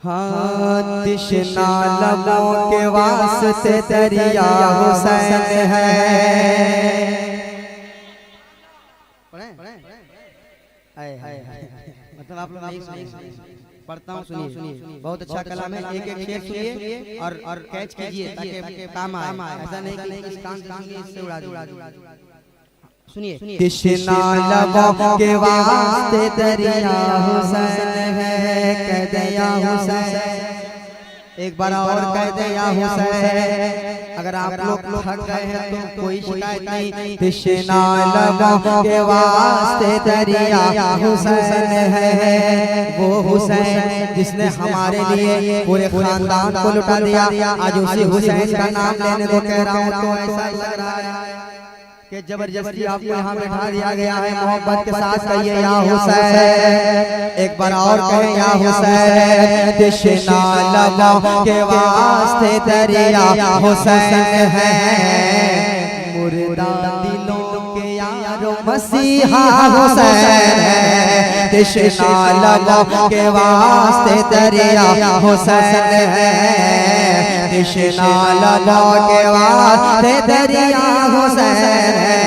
हाँ तिश्ना लबों के वास्ते दरिया हुसैन है। मतलब आप लोग पढ़ता हूँ, सुनिए बहुत अच्छा कलाम है। एक एक शेर सुनिए और कैच कीजिए ताकि काम आए। ऐसा नहीं कि कान से इससे उड़ा दूं। सुनिए तिश्ना लबों के वास्ते दरिया हुसैन है, कह दे या हुसैन। एक बार और कह दे या हुसैन। अगर आप लोग थक गए हैं तो कोई शिकायत नहीं। तिश्ना लबों के वास्ते दरिया हुसैन है, वो हुसैन जिसने हमारे लिए पूरे खानदान को लुटा दिया। आज उसी हुसैन का नाम लेने को कह रहा हूँ तो ऐसा लग रहा है कि जबरदस्ती आपको यहाँ बैठा दिया गया है। मोहब्बत के साथ कहिए या हुसैन। एक बार और कहें या हुसैन। तिश्ना लबों के वास्ते दरिया हुसैन है, मुर्दा दिलों के यारो मसीहा हुसैन है। तिश्ना लबों के वास्ते दरिया हुसैन है, तिश्ना लबों के वास्ते दरिया हुसैन है।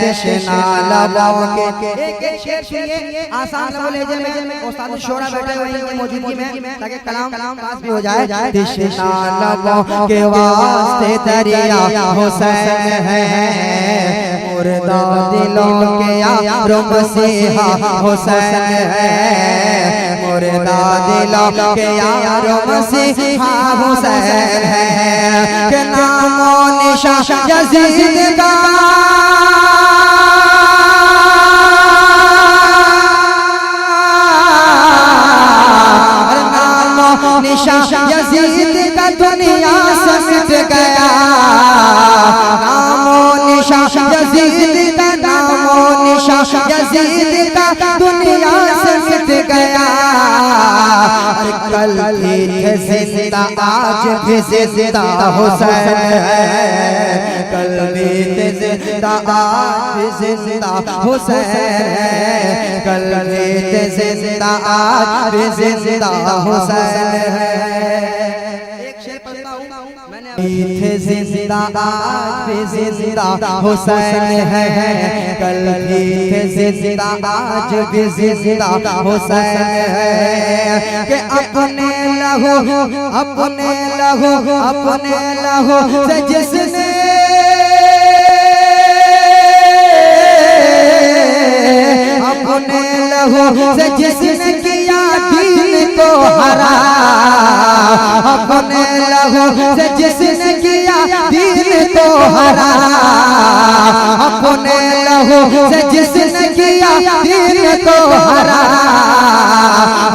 तिश्ना लबों के एक शेर सुनिए आसान लहजे में। उस्ताद शोरा बैठे हुए हैं मौजूदगी में ताकि कलाम पास भी हो जाए। तिश्ना लबों के वास्ते दरिया हुसैन है, मुर्दा दिलों के यारो मसीहा हुसैन है, मुर्दा दिलों के यारो मसीहा हुसैन है। के नामो निशान यजीद का निशान यजीद का दुनिया से मिट गया। नामो निशान यजीद का, नामो निशान यजीद का दुनिया से मिट गया। कल थे जिंदा आज भी जिंदा हुसैन है, कल भी थे जिंदा आज भी जिंदा हुसैन है, कल भी थे जिंदा आज भी जिंदा हुसैन है। एक शेर पढ़ता हूँ मैंने। थे जिंदा आज भी जिंदा हुसैन है, कल भी थे जिंदा आज भी जिंदा हुसैन है। कि अपने लहू अपने लहू अपने लहू से जिसने अपने लहू से जिसने किया दीन को हरा, अपने लहू से जिसने किया दीन को हरा, अपने लहू से जिसने किया दीन को हरा,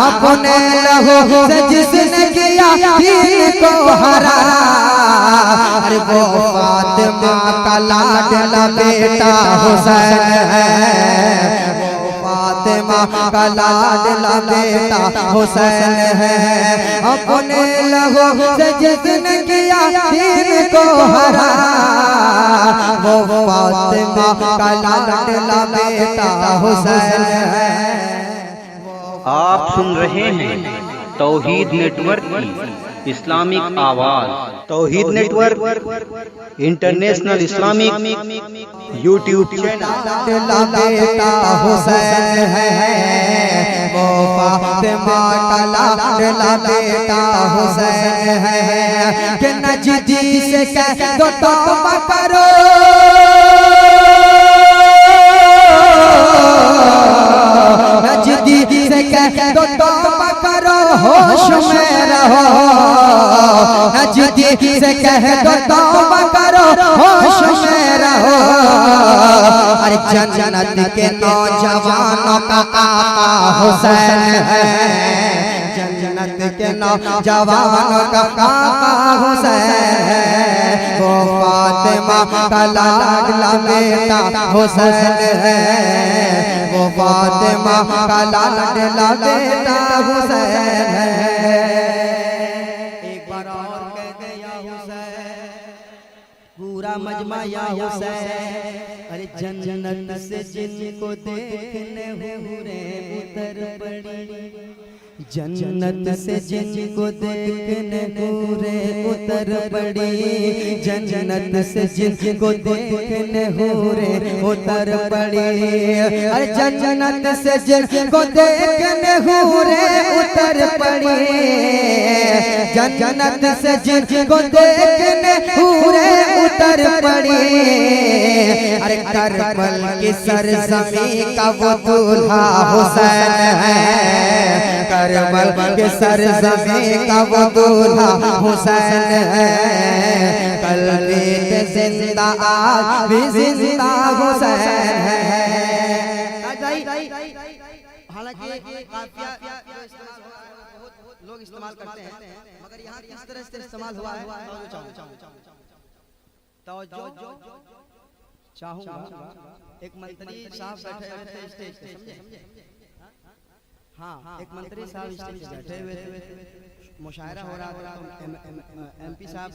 अपने लहू से जिसने किया दीन को हरा। अरे वो फातिमा का लाडला बेटा हुसैन है, फातिमा का लाडला बेटा हुसैन है। अपने लहू से जिसने किया दीन को हरा, वो फातिमा का लाडला बेटा हुसैन है। आप सुन रहे हैं तौहीद नेटवर्क की इस्लामिक आवाज। Tauheed network international Islamic YouTube channel. बेटा हुसैन है, वो फातिमा का लाडला बेटा हुसैन है। कि नजदी से कह दो तौबा करो, नजदी से कह दो तौबा करो, होश में रहो। नजदी से कह दो तौबा करो, होश में रहो। अरे जन्नत के नौजवानों का आका हुसैन है, जन्नत के नौजवानों का आका हुसैन है। वो फातिमा का लाडला बेटा हुसैन है, वो फातिमा का लाडला बेटा हुसैन है। एक बार और कह दे या हुसैन, पूरा मजमा या हुसैन। अरे जन्नत से जिनको देखने हुरे उतर पड़ी, जन्नत से जिनको देखने हूरे उतर पड़ी, जन्नत से जिनको देखने हूरे उतर पड़ी। अरे जन्नत से जिनको देखने हूरे उतर पड़ी, जन्नत से जिनको देखने हूरे उतर पड़ी। अरे करबल की सरजमी का वो दूल्हा हुसैन है, करबल के सरजमी का वो दूल्हा हुसैन है। कल भी जिंदा आज भी जिंदा हुसैन है। हालांकि काफिया बहुत लोग इस्तेमाल करते हैं, मगर यहाँ किस तरह से इस्तेमाल हुआ है तवज्जो चाहूंगा। एक मंत्री साहब बैठे हुए थे स्टेज पे, समझे? हाँ, एक मंत्री साहब स्टेज पे बैठे हुए थे, मुशायरा हो रहा था, तो एमपी साहब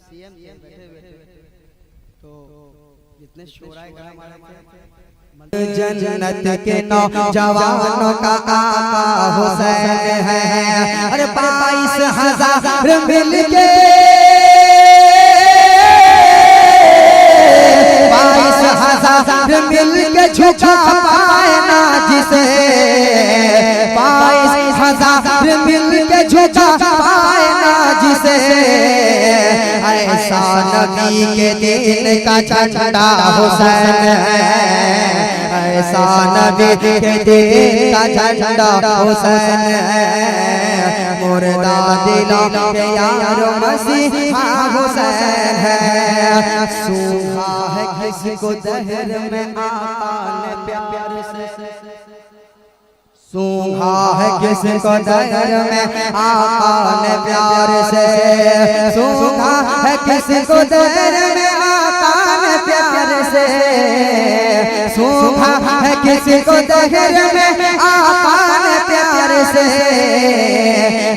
सीएम बैठे हुए थे, तो जितने शोराए गरम आ रहे थे, जन्नत के नौजवानों का आका हुसैन है। अरे 22,000 मिल के 22,000 मिल के झुका पाए ना जिसे, 22,000 मिल के झुका पाए ना जिसे। ऐसा नबी के दिन का झंडा हुसैन है, ऐसा नबी के दिन का झंडा हुसैन है। मुर्दा दिलों के यारो मसीहा हुसैन है। सूखा है किसको दहर में आका ने प्यार से, सूखा है किसको दहर में आका ने प्यार से, सूखा है किसको दहर में आका ने प्यार से, सूखा है किसको दहर में आका ने प्यार से।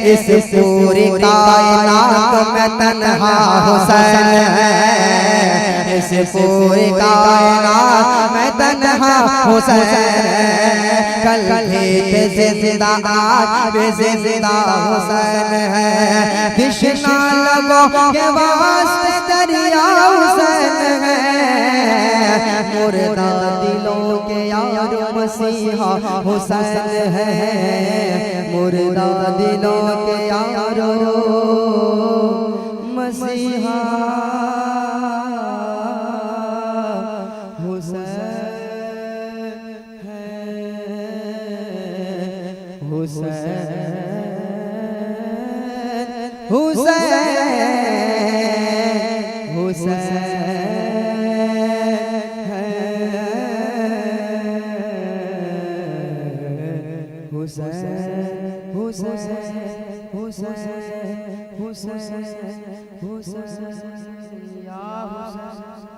इस पूरी कायनात में तन्हा हुसैन है, इस पूरी कायनात में तन्हा हुसैन है। कल भी जिंदा आज भी जिंदा हुसैन है। तृष्णा लगो के वास्ते दरिया हुसैन है, मुर्दा दिलों के यार मसीहा हुसैन है, मुर्दा दिलों के यार मसीहा हुसैन है, हुसैन हुसैन हुसैन हुसैन हुसैन हुसैन हुसैन हुसैन या हुसैन।